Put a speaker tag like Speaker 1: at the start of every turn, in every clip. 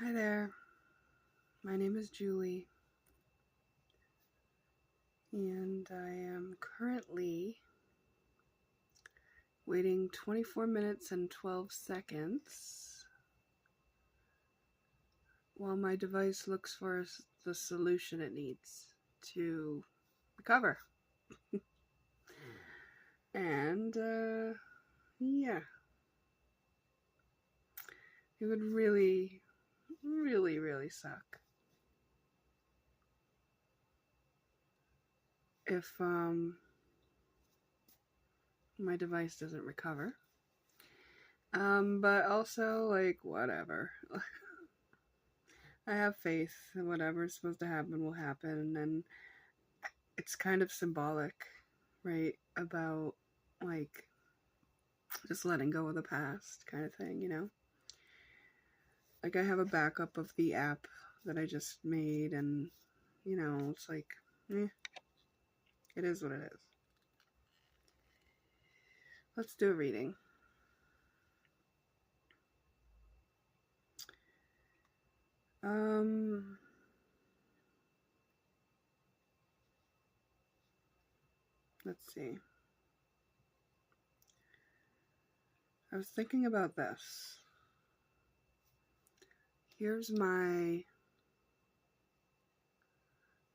Speaker 1: Hi there, my name is Julie, and I am currently waiting 24 minutes and 12 seconds while my device looks for the solution it needs to recover. And, yeah, it would really, really suck if, my device doesn't recover. But also, like, whatever. I have faith that whatever's supposed to happen will happen, and it's kind of symbolic, right? About, like, just letting go of the past kind of thing, you know? Like, I have a backup of the app that I just made, and, you know, it's like, it is what it is. Let's do a reading. Let's see. I was thinking about this. Here's my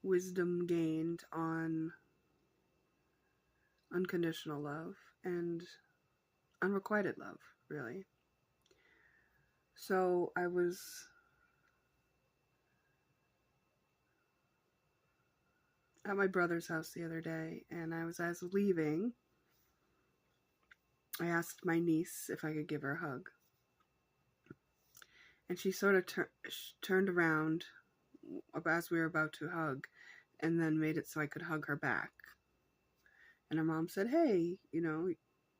Speaker 1: wisdom gained on unconditional love and unrequited love, really. So I was at my brother's house the other day, and as I was leaving, I asked my niece if I could give her a hug. And she sort of turned around as we were about to hug, and then made it so I could hug her back. And her mom said, "Hey, you know,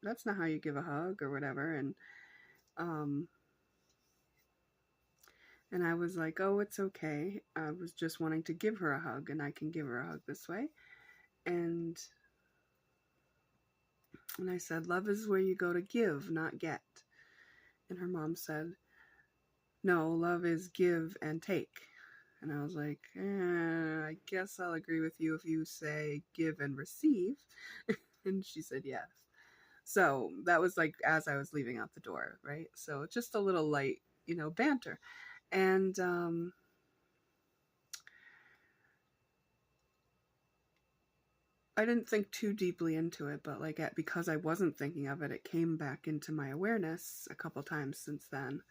Speaker 1: that's not how you give a hug," or whatever. And I was like, "Oh, it's okay. I was just wanting to give her a hug, and I can give her a hug this way." And I said, "Love is where you go to give, not get." And her mom said, "No, love is give and take." And I was like, I guess I'll agree with you if you say give and receive. And she said yes. So that was like as I was leaving out the door, right? So just a little light, you know, banter. And I didn't think too deeply into it, but like because I wasn't thinking of it, it came back into my awareness a couple times since then.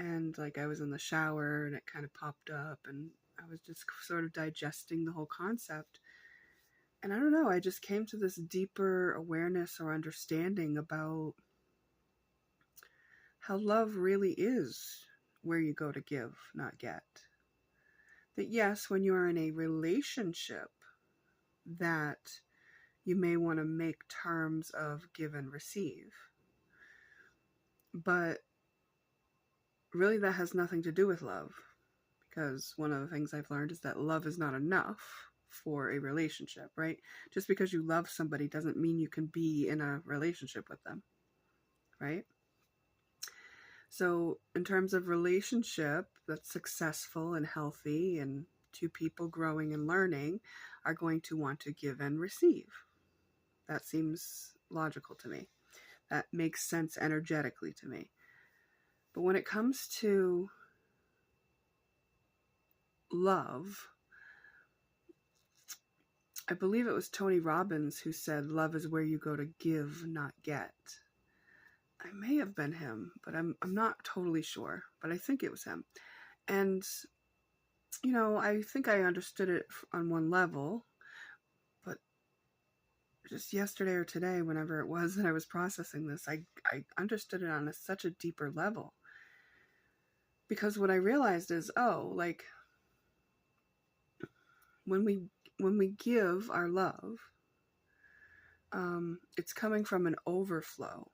Speaker 1: And like I was in the shower and it kind of popped up, and I was just sort of digesting the whole concept. And I don't know, I just came to this deeper awareness or understanding about how love really is where you go to give, not get. That yes, when you are in a relationship, that you may want to make terms of give and receive. But really that has nothing to do with love, because one of the things I've learned is that love is not enough for a relationship, right? Just because you love somebody doesn't mean you can be in a relationship with them, right? So in terms of relationship that's successful and healthy, and two people growing and learning are going to want to give and receive. That seems logical to me. That makes sense energetically to me. But when it comes to love, I believe it was Tony Robbins who said, "Love is where you go to give, not get." I may have been him, but I'm not totally sure. But I think it was him. And, you know, I think I understood it on one level, but just yesterday or today, whenever it was that I was processing this, I understood it on such a deeper level. Because what I realized is, oh, like, when we give our love, it's coming from an overflow.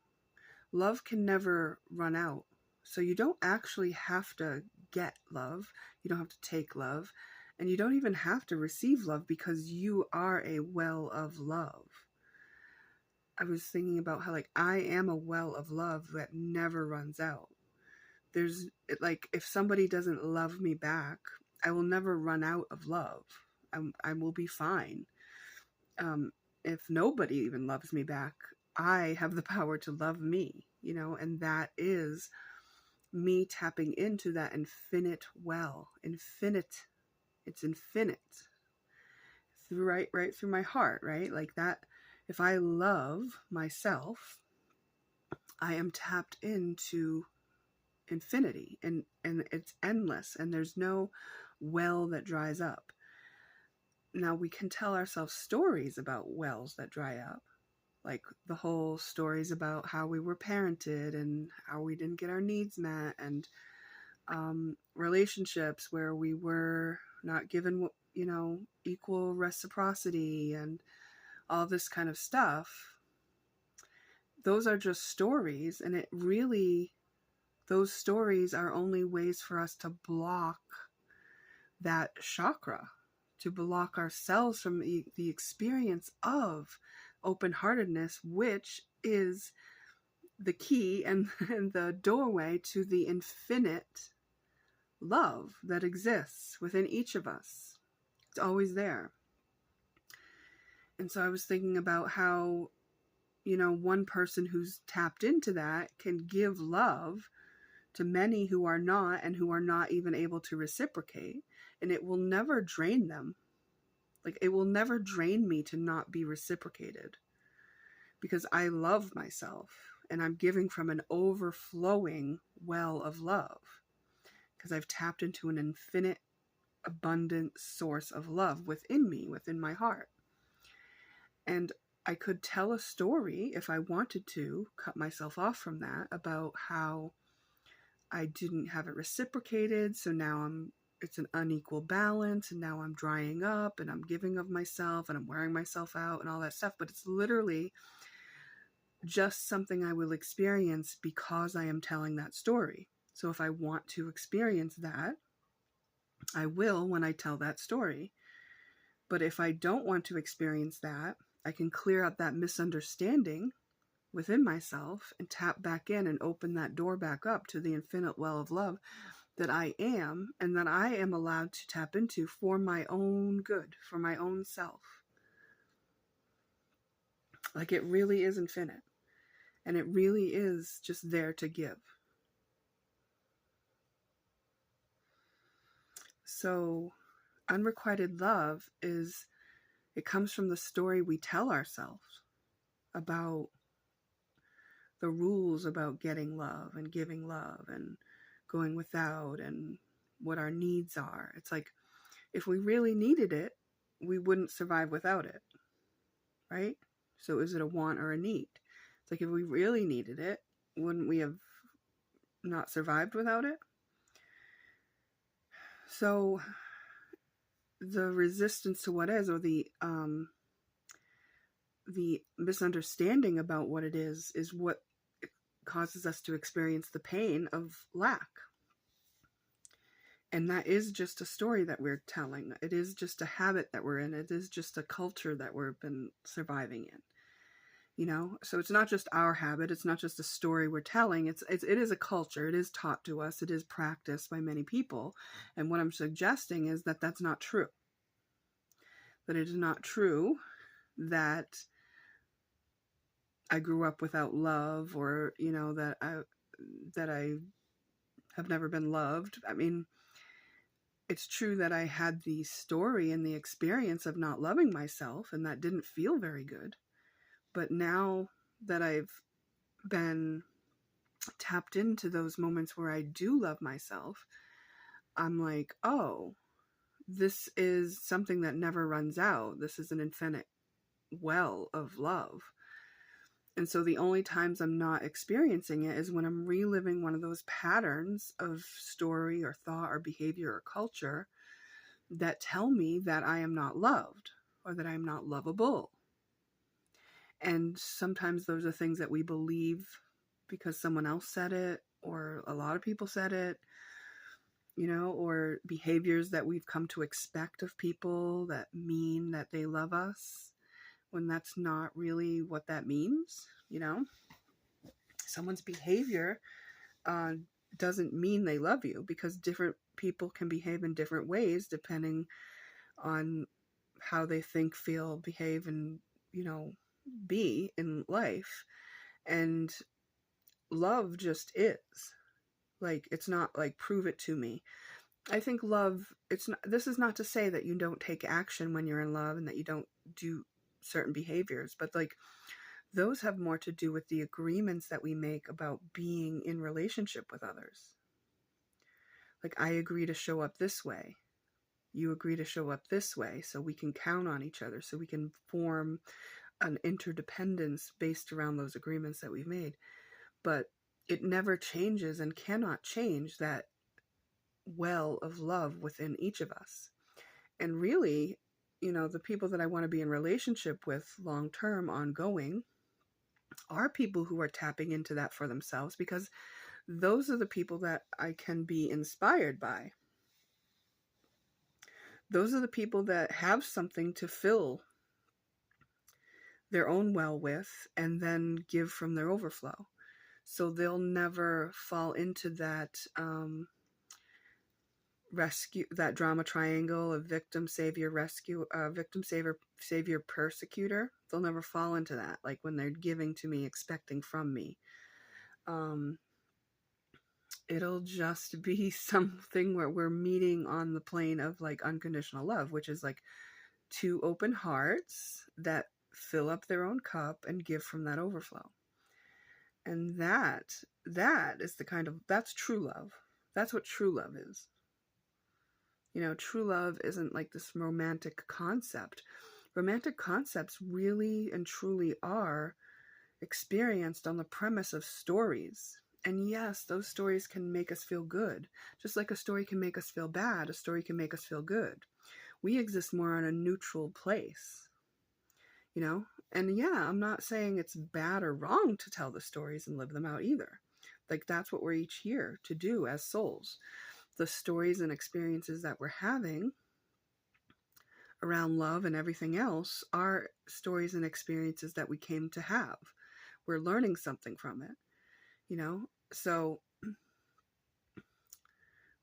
Speaker 1: Love can never run out. So you don't actually have to get love. You don't have to take love. And you don't even have to receive love, because you are a well of love. I was thinking about how, like, I am a well of love that never runs out. There's like, if somebody doesn't love me back, I will never run out of love. I will be fine. If nobody even loves me back, I have the power to love me, and that is me tapping into that infinite well. Infinite. It's infinite. Right through my heart, right? Like that. If I love myself, I am tapped into infinity, and it's endless, and there's no well that dries up. Now, we can tell ourselves stories about wells that dry up, like the whole stories about how we were parented and how we didn't get our needs met, and relationships where we were not given, equal reciprocity, and all this kind of stuff. Those are just stories, and those stories are only ways for us to block that chakra, to block ourselves from the experience of open-heartedness, which is the key and the doorway to the infinite love that exists within each of us. It's always there. And so I was thinking about how, one person who's tapped into that can give love to many who are not, and who are not even able to reciprocate. And it will never drain them. Like, it will never drain me to not be reciprocated, because I love myself and I'm giving from an overflowing well of love, because I've tapped into an infinite, abundant source of love within me, within my heart. And I could tell a story if I wanted to, cut myself off from that, about how I didn't have it reciprocated, so now it's an unequal balance, and now I'm drying up, and I'm giving of myself, and I'm wearing myself out, and all that stuff. But it's literally just something I will experience because I am telling that story. So if I want to experience that, I will when I tell that story. But if I don't want to experience that, I can clear out that misunderstanding within myself and tap back in and open that door back up to the infinite well of love that I am, and that I am allowed to tap into for my own good, for my own self. Like, it really is infinite, and it really is just there to give. So unrequited love it comes from the story we tell ourselves about the rules about getting love and giving love and going without, and what our needs are. It's like, if we really needed it, we wouldn't survive without it, right? So is it a want or a need? It's like, if we really needed it, wouldn't we have not survived without it? So the resistance to what is, or the misunderstanding about what it is what causes us to experience the pain of lack. And that is just a story that we're telling. It is just a habit that we're in. It is just a culture that we've been surviving in. So it's not just our habit. It's not just a story we're telling. It is a culture. It is taught to us. It is practiced by many people. And what I'm suggesting is that that's not true. That it is not true that I grew up without love, or, that I have never been loved. I mean, it's true that I had the story and the experience of not loving myself, and that didn't feel very good. But now that I've been tapped into those moments where I do love myself, I'm like, oh, this is something that never runs out. This is an infinite well of love. And so the only times I'm not experiencing it is when I'm reliving one of those patterns of story or thought or behavior or culture that tell me that I am not loved, or that I am not lovable. And sometimes those are things that we believe because someone else said it, or a lot of people said it, or behaviors that we've come to expect of people that mean that they love us, when that's not really what that means. Someone's behavior doesn't mean they love you, because different people can behave in different ways depending on how they think, feel, behave, and, be in life. And love just is. Like, it's not like, prove it to me. I think love, this is not to say that you don't take action when you're in love and that you don't do certain behaviors, but like, those have more to do with the agreements that we make about being in relationship with others. Like, I agree to show up this way. You agree to show up this way, so we can count on each other, so we can form an interdependence based around those agreements that we've made. But it never changes and cannot change that well of love within each of us. And really, the people that I want to be in relationship with long term, ongoing, are people who are tapping into that for themselves, because those are the people that I can be inspired by. Those are the people that have something to fill their own well with and then give from their overflow. So they'll never fall into that that drama triangle of victim, savior, rescue, victim, savior, persecutor. They'll never fall into that. Like, when they're giving to me, expecting from me. It'll just be something where we're meeting on the plane of like unconditional love, which is like two open hearts that fill up their own cup and give from that overflow. And that is that's true love. That's what true love is. True love isn't like this romantic concept. Romantic concepts really and truly are experienced on the premise of stories. And yes, those stories can make us feel good. Just like a story can make us feel bad, a story can make us feel good. We exist more on a neutral place, And yeah, I'm not saying it's bad or wrong to tell the stories and live them out either. Like, that's what we're each here to do as souls. The stories and experiences that we're having around love and everything else are stories and experiences that we came to have. We're learning something from it, So,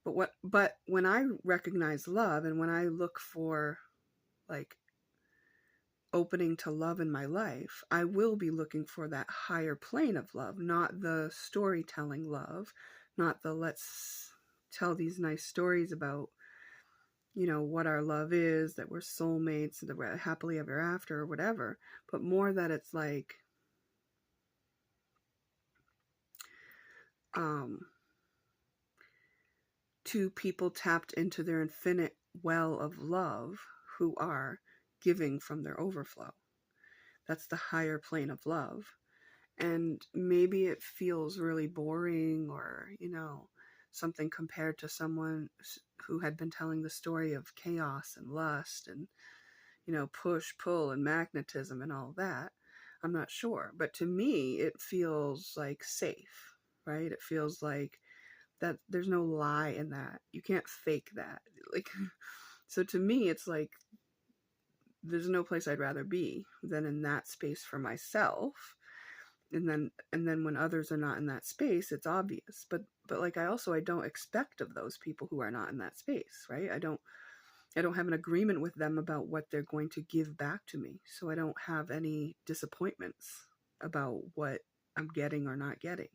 Speaker 1: but when I recognize love, and when I look for like opening to love in my life, I will be looking for that higher plane of love, not the storytelling love, not the let's tell these nice stories about, what our love is, that we're soulmates, that we're happily ever after or whatever, but more that it's like, two people tapped into their infinite well of love who are giving from their overflow. That's the higher plane of love. And maybe it feels really boring or, something compared to someone who had been telling the story of chaos and lust and, push, pull, and magnetism and all that. I'm not sure. But to me, it feels like safe, right? It feels like that there's no lie in that. You can't fake that. Like, so to me, it's like, there's no place I'd rather be than in that space for myself. And then when others are not in that space, it's obvious. But like, I don't expect of those people who are not in that space, right? I don't have an agreement with them about what they're going to give back to me. So I don't have any disappointments about what I'm getting or not getting.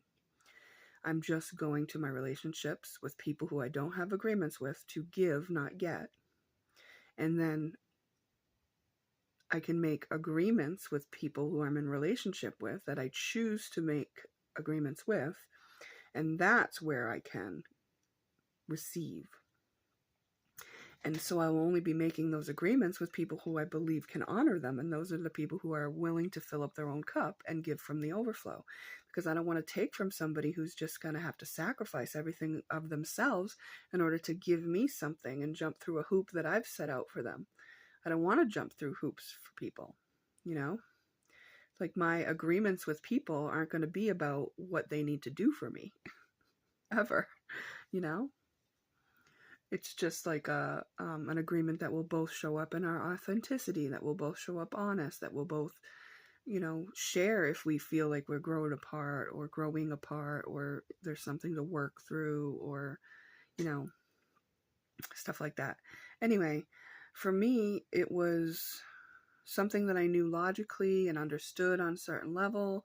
Speaker 1: I'm just going to my relationships with people who I don't have agreements with to give, not get. And then I can make agreements with people who I'm in relationship with that I choose to make agreements with. And that's where I can receive. And so I will only be making those agreements with people who I believe can honor them. And those are the people who are willing to fill up their own cup and give from the overflow. Because I don't want to take from somebody who's just going to have to sacrifice everything of themselves in order to give me something and jump through a hoop that I've set out for them. I don't want to jump through hoops for people, Like, my agreements with people aren't going to be about what they need to do for me, ever, It's just like an agreement that will both show up in our authenticity, that will both show up honest, that will both, share if we feel like we're growing apart or there's something to work through or, stuff like that. Anyway, for me, it was something that I knew logically and understood on a certain level,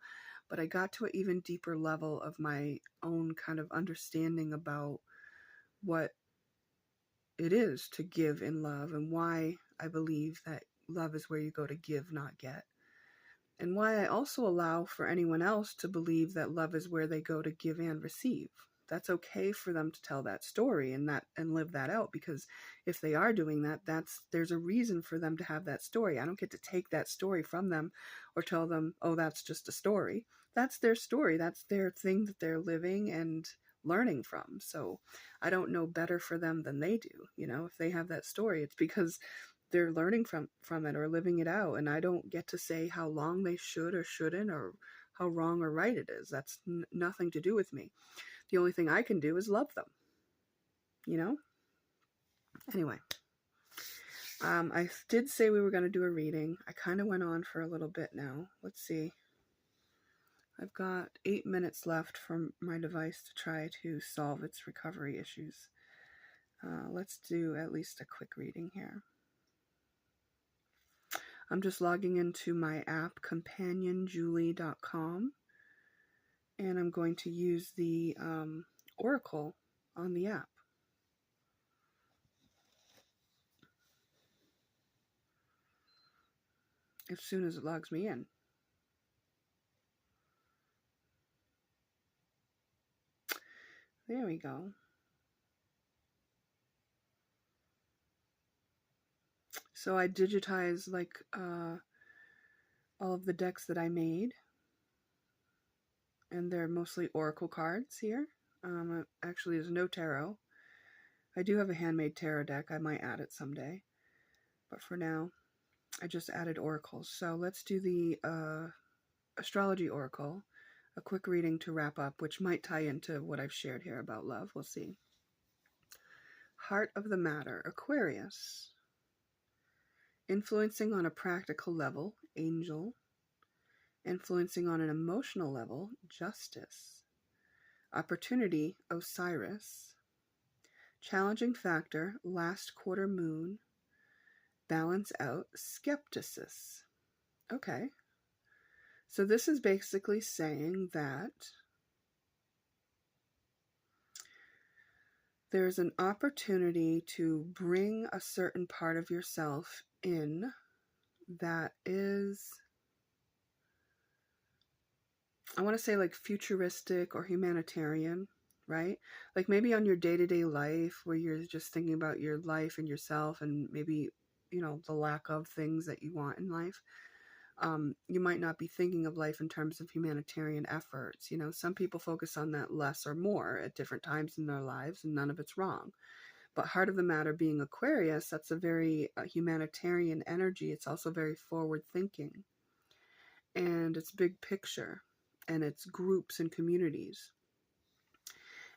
Speaker 1: but I got to an even deeper level of my own kind of understanding about what it is to give in love and why I believe that love is where you go to give, not get. And why I also allow for anyone else to believe that love is where they go to give and receive. That's okay for them to tell that story and live that out, because if they are doing that, there's a reason for them to have that story. I don't get to take that story from them or tell them, oh, that's just a story. That's their story. That's their thing that they're living and learning from. So I don't know better for them than they do. If they have that story, it's because they're learning from it or living it out. And I don't get to say how long they should or shouldn't or how wrong or right it is. That's nothing to do with me. The only thing I can do is love them, Anyway, I did say we were going to do a reading. I kind of went on for a little bit now. Let's see. I've got 8 minutes left from my device to try to solve its recovery issues. Let's do at least a quick reading here. I'm just logging into my app, companionjulie.com, and I'm going to use the Oracle on the app. As soon as it logs me in. There we go. So I digitized all of the decks that I made, and they're mostly Oracle cards here. Actually, there's no tarot. I do have a handmade tarot deck. I might add it someday, but for now, I just added oracles. So let's do the astrology oracle, a quick reading to wrap up, which might tie into what I've shared here about love. We'll see. Heart of the matter, Aquarius. Influencing on a practical level, angel. Influencing on an emotional level, justice. Opportunity, Osiris. Challenging factor, last quarter moon. Balance out, skepticis. Okay. So this is basically saying that there's an opportunity to bring a certain part of yourself in that is, I want to say like futuristic or humanitarian, right? Like maybe on your day-to-day life where you're just thinking about your life and yourself and maybe, the lack of things that you want in life. You might not be thinking of life in terms of humanitarian efforts. Some people focus on that less or more at different times in their lives, and none of it's wrong. But heart of the matter being Aquarius, that's a very humanitarian energy. It's also very forward thinking. And it's big picture. And it's groups and communities.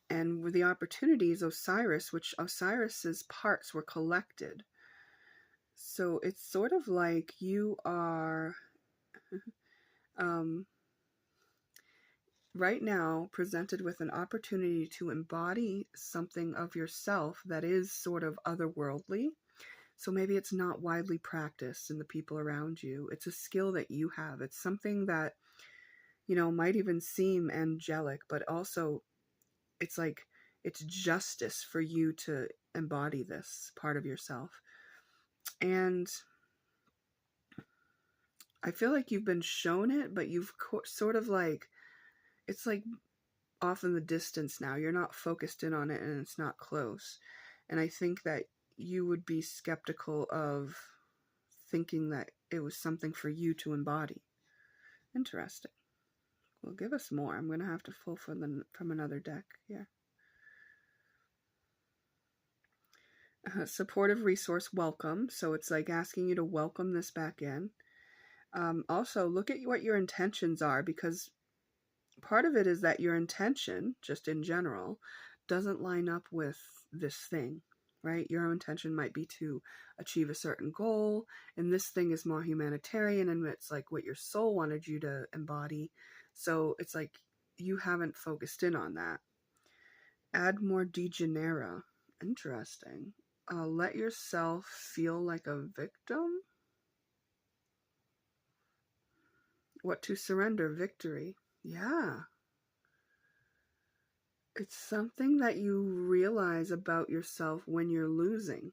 Speaker 1: And with the opportunities, Osiris, which Osiris's parts were collected. So it's sort of like you are right now presented with an opportunity to embody something of yourself that is sort of otherworldly. So maybe it's not widely practiced in the people around you. It's a skill that you have. It's something that, might even seem angelic, but also it's like it's justice for you to embody this part of yourself. And I feel like you've been shown it, but you've sort of like, it's like off in the distance now. You're not focused in on it and it's not close. And I think that you would be skeptical of thinking that it was something for you to embody. Interesting. Well, give us more. I'm going to have to pull from another deck here. Supportive resource, welcome. So it's like asking you to welcome this back in. Also, look at what your intentions are, because part of it is that your intention, just in general, doesn't line up with this thing, right? Your intention might be to achieve a certain goal, and this thing is more humanitarian, and it's like what your soul wanted you to embody. So it's like you haven't focused in on that. Add more de genera. Interesting. Let yourself feel like a victim. What to surrender? Victory. Yeah. It's something that you realize about yourself when you're losing.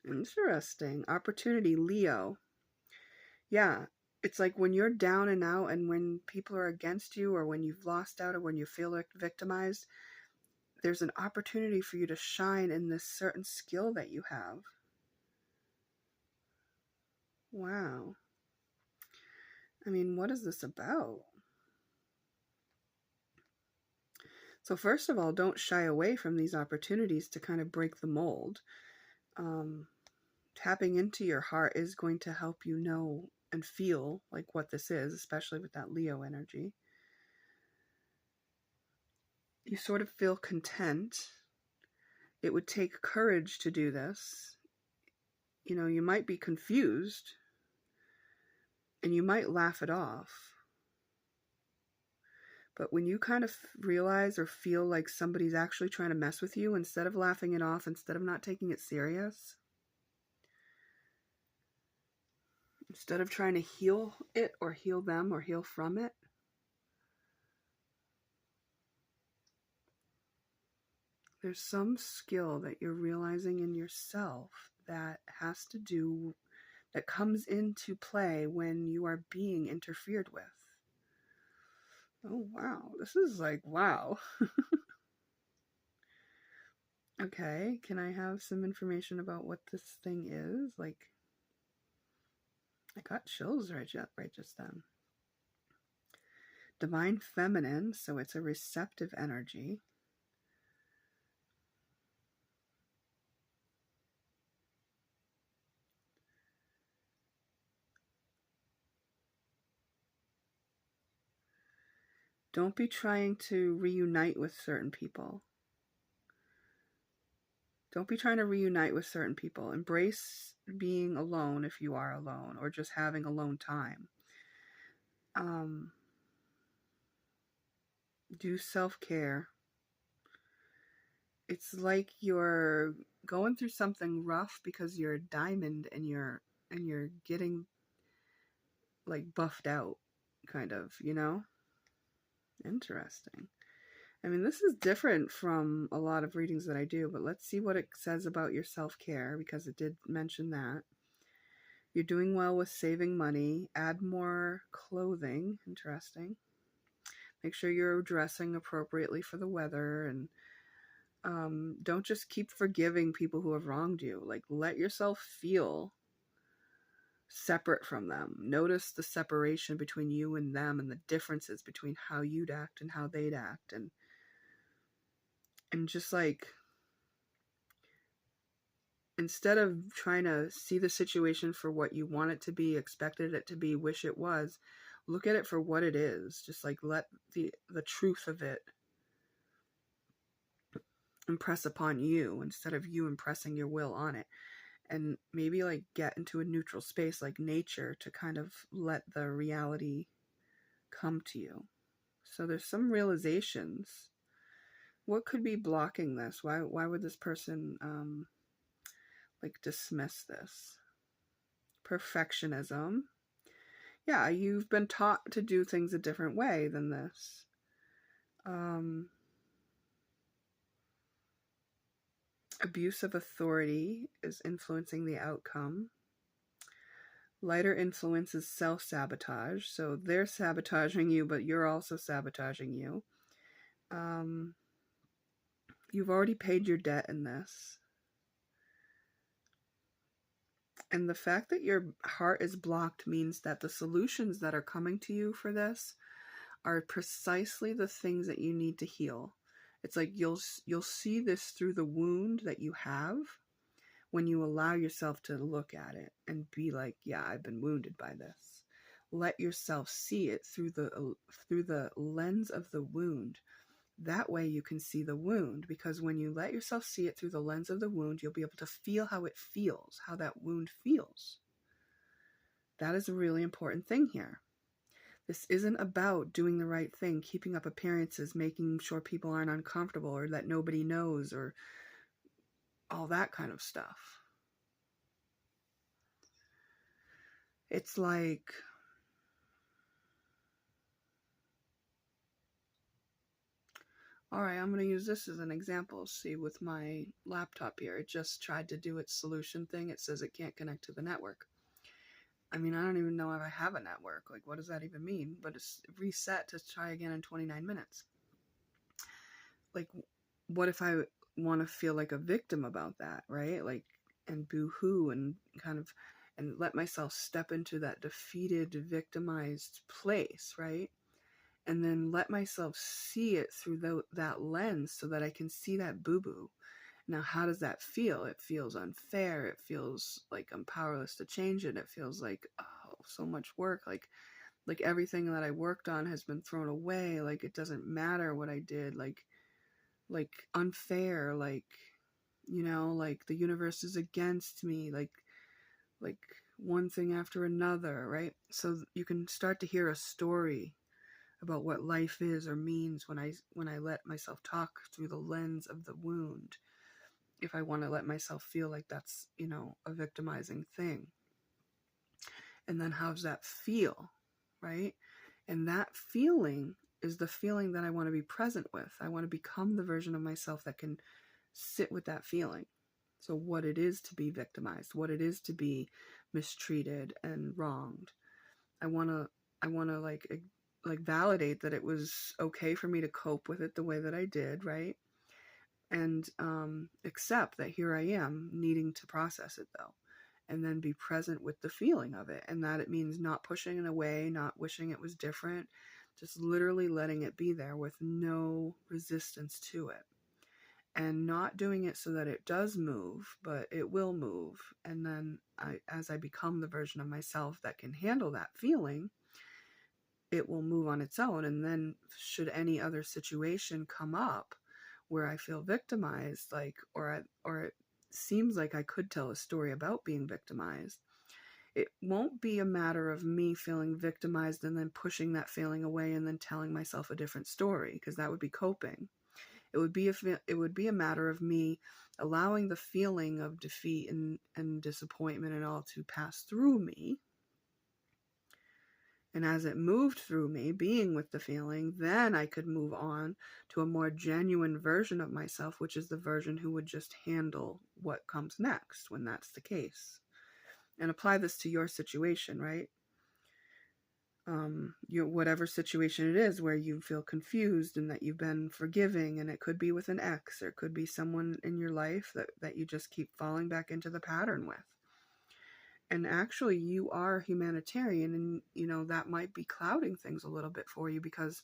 Speaker 1: Interesting. Opportunity, Leo. Yeah. It's like when you're down and out and when people are against you or when you've lost out or when you feel like victimized, there's an opportunity for you to shine in this certain skill that you have. Wow. I mean, what is this about? So first of all, don't shy away from these opportunities to kind of break the mold. Tapping into your heart is going to help you know and feel like what this is, especially with that Leo energy. You sort of feel content. It would take courage to do this. You know, you might be confused and you might laugh it off. But when you kind of realize or feel like somebody's actually trying to mess with you, instead of laughing it off, instead of not taking it serious, instead of trying to heal it or heal them or heal from it, there's some skill that you're realizing in yourself that has to do, that comes into play when you are being interfered with. Oh, wow. This is like, wow. Okay, can I have some information about what this thing is? Like, I got chills right just then. Divine Feminine, so it's a receptive energy. Don't be trying to reunite with certain people. Don't be trying to reunite with certain people. Embrace being alone if you are alone, or just having alone time. Do self-care. It's like you're going through something rough because you're a diamond and you're getting like buffed out, kind of, you know? Interesting. I mean, this is different from a lot of readings that I do, but let's see what it says about your self-care, because it did mention that. You're doing well with saving money. Add more clothing. Interesting. Make sure you're dressing appropriately for the weather, and don't just keep forgiving people who have wronged you. Like, let yourself feel separate from them. Notice the separation between you and them and the differences between how you'd act and how they'd act, and just like, instead of trying to see the situation for what you want it to be, expected it to be, wish it was, look at it for what it is. Just like let the truth of it impress upon you instead of you impressing your will on it. And maybe like get into a neutral space like nature to kind of let the reality come to you. So there's some realizations. What could be blocking this? Why would this person like dismiss this? Perfectionism. Yeah, you've been taught to do things a different way than this. Abuse of authority is influencing the outcome. Lighter influence is self-sabotage. So they're sabotaging you, but you're also sabotaging you. You've already paid your debt in this. And the fact that your heart is blocked means that the solutions that are coming to you for this are precisely the things that you need to heal. It's like you'll see this through the wound that you have when you allow yourself to look at it and be like, yeah, I've been wounded by this. Let yourself see it through the lens of the wound. That way you can see the wound, because when you let yourself see it through the lens of the wound, you'll be able to feel how it feels, how that wound feels. That is a really important thing here. This isn't about doing the right thing, keeping up appearances, making sure people aren't uncomfortable or that nobody knows or all that kind of stuff. It's like, all right, I'm going to use this as an example. See, with my laptop here, it just tried to do its solution thing. It says it can't connect to the network. I mean, I don't even know if I have a network. Like, what does that even mean? But it's reset to try again in 29 minutes. Like, what if I want to feel like a victim about that, right? Like, and boo-hoo and kind of, and let myself step into that defeated, victimized place, right? And then let myself see it through that lens so that I can see that boo-boo. Now, how does that feel? It feels unfair. It feels like I'm powerless to change it. It feels like, oh, so much work. Like everything that I worked on has been thrown away. Like, it doesn't matter what I did. Like unfair. Like, you know, like the universe is against me. Like one thing after another, right? So you can start to hear a story about what life is or means when I let myself talk through the lens of the wound. If I want to let myself feel like that's, you know, a victimizing thing. And then how's that feel, right? And that feeling is the feeling that I want to be present with. I want to become the version of myself that can sit with that feeling. So what it is to be victimized, what it is to be mistreated and wronged. I want to like validate that it was okay for me to cope with it the way that I did, right? And accept that here I am needing to process it though, and then be present with the feeling of it, and that it means not pushing it away, not wishing it was different, just literally letting it be there with no resistance to it, and not doing it so that it does move, but it will move. And then as I become the version of myself that can handle that feeling, it will move on its own. And then should any other situation come up where I feel victimized, like, or it seems like I could tell a story about being victimized, it won't be a matter of me feeling victimized and then pushing that feeling away and then telling myself a different story, because that would be coping. It would be a matter of me allowing the feeling of defeat and disappointment and all to pass through me. And as it moved through me, being with the feeling, then I could move on to a more genuine version of myself, which is the version who would just handle what comes next when that's the case. And apply this to your situation, right? Whatever situation it is where you feel confused and that you've been forgiving, and it could be with an ex, or it could be someone in your life that you just keep falling back into the pattern with. And actually you are humanitarian, and you know that might be clouding things a little bit for you, because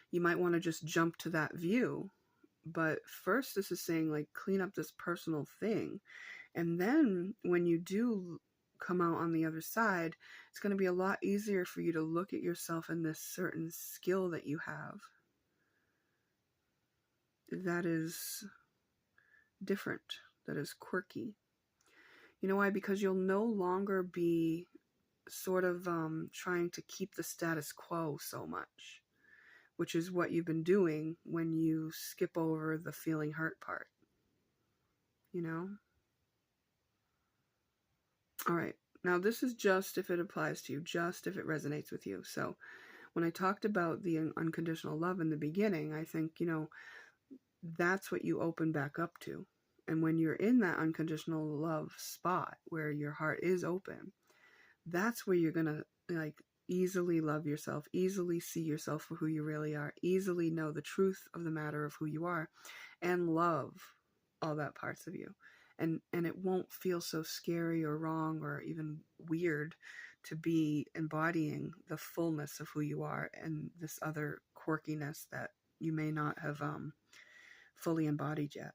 Speaker 1: you might want to just jump to that view. But first, this is saying, like, clean up this personal thing, and then when you do come out on the other side, it's going to be a lot easier for you to look at yourself and this certain skill that you have that is different, that is quirky. You know why? Because you'll no longer be sort of trying to keep the status quo so much, which is what you've been doing when you skip over the feeling hurt part, you know? All right, now this is just if it applies to you, just if it resonates with you. So when I talked about the unconditional love in the beginning, I think, you know, that's what you open back up to. And when you're in that unconditional love spot where your heart is open, that's where you're going to, like, easily love yourself, easily see yourself for who you really are, easily know the truth of the matter of who you are, and love all that parts of you. And it won't feel so scary or wrong or even weird to be embodying the fullness of who you are and this other quirkiness that you may not have fully embodied yet.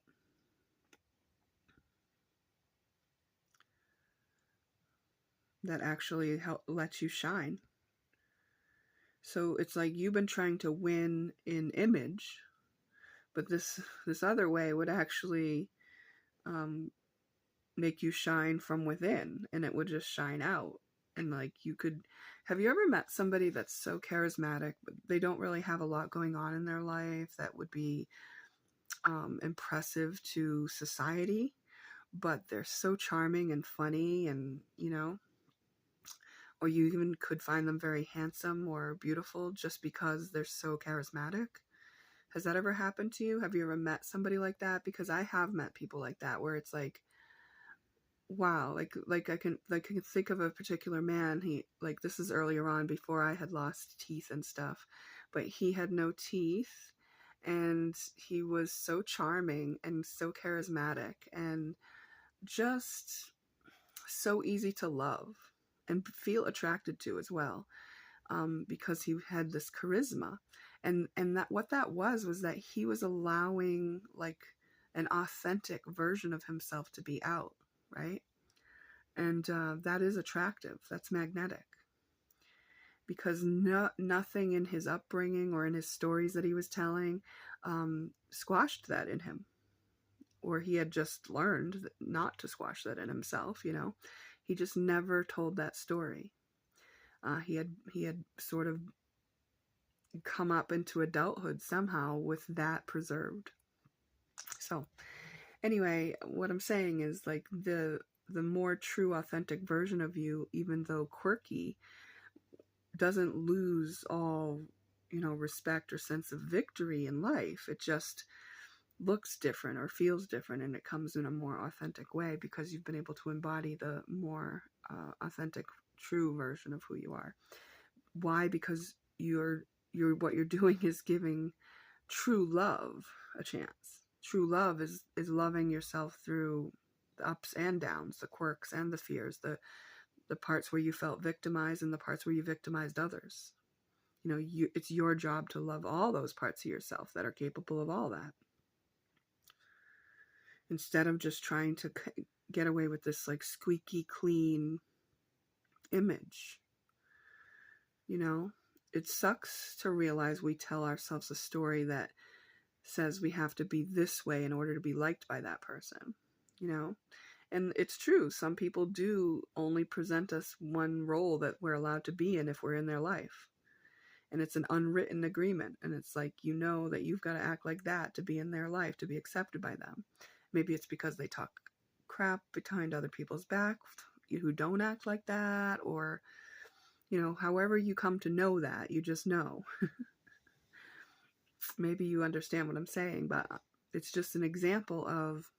Speaker 1: That actually lets you shine. So it's like you've been trying to win in image, but this other way would actually um, make you shine from within, and it would just shine out. And like you could, have you ever met somebody that's so charismatic, but they don't really have a lot going on in their life that would be impressive to society, but they're so charming and funny, and or you even could find them very handsome or beautiful just because they're so charismatic? Has that ever happened to you? Have you ever met somebody like that? Because I have met people like that, where it's like, wow, like I can think of a particular man. He, like, this is earlier on before I had lost teeth and stuff, but he had no teeth, and he was so charming and so charismatic and just so easy to love and feel attracted to as well, because he had this charisma. And that, what that was that he was allowing like an authentic version of himself to be out, right? And that is attractive. That's magnetic, because nothing in his upbringing or in his stories that he was telling squashed that in him, or he had just learned not to squash that in himself. He just never told that story. He had sort of come up into adulthood somehow with that preserved. So anyway, what I'm saying is, like, the more true, authentic version of you, even though quirky, doesn't lose all, respect or sense of victory in life. It just looks different or feels different, and it comes in a more authentic way because you've been able to embody the more authentic, true version of who you are. Why? Because you're what you're doing is giving true love a chance. True love is loving yourself through the ups and downs, the quirks and the fears, the parts where you felt victimized and the parts where you victimized others. It's your job to love all those parts of yourself that are capable of all that, instead of just trying to get away with this like squeaky clean image. It sucks to realize we tell ourselves a story that says we have to be this way in order to be liked by that person, and it's true. Some people do only present us one role that we're allowed to be in if we're in their life, and it's an unwritten agreement, and it's like, that you've got to act like that to be in their life, to be accepted by them. Maybe it's because they talk crap behind other people's back who don't act like that, or however you come to know that, you just know. Maybe you understand what I'm saying, but it's just an example of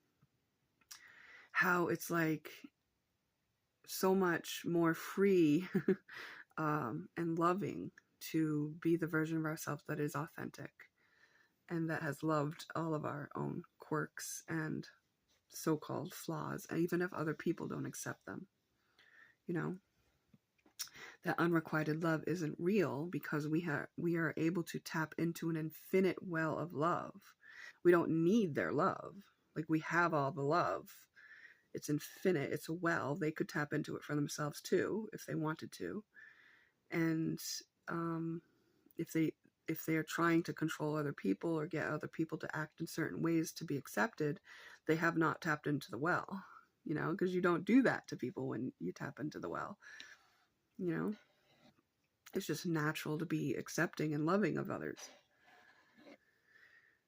Speaker 1: how it's like so much more free and loving to be the version of ourselves that is authentic and that has loved all of our own quirks and so-called flaws, even if other people don't accept them. That unrequited love isn't real because we are able to tap into an infinite well of love. We don't need their love. Like, we have all the love. It's infinite. It's a well. They could tap into it for themselves too if they wanted to. And if they are trying to control other people or get other people to act in certain ways to be accepted, they have not tapped into the well. Because you don't do that to people when you tap into the well. It's just natural to be accepting and loving of others.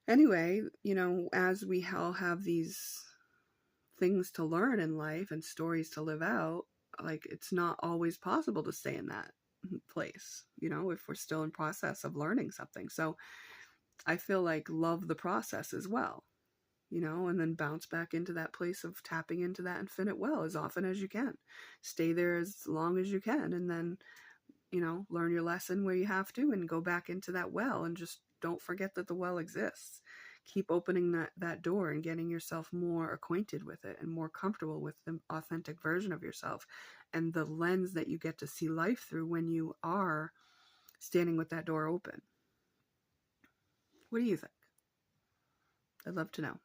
Speaker 1: Anyway, as we all have these things to learn in life and stories to live out, like, it's not always possible to stay in that place, if we're still in process of learning something. So I feel like love the process as well, and then bounce back into that place of tapping into that infinite well as often as you can. Stay there as long as you can, and then learn your lesson where you have to and go back into that well, and just don't forget that the well exists. Keep opening that door and getting yourself more acquainted with it and more comfortable with the authentic version of yourself and the lens that you get to see life through when you are standing with that door open. What do you think? I'd love to know.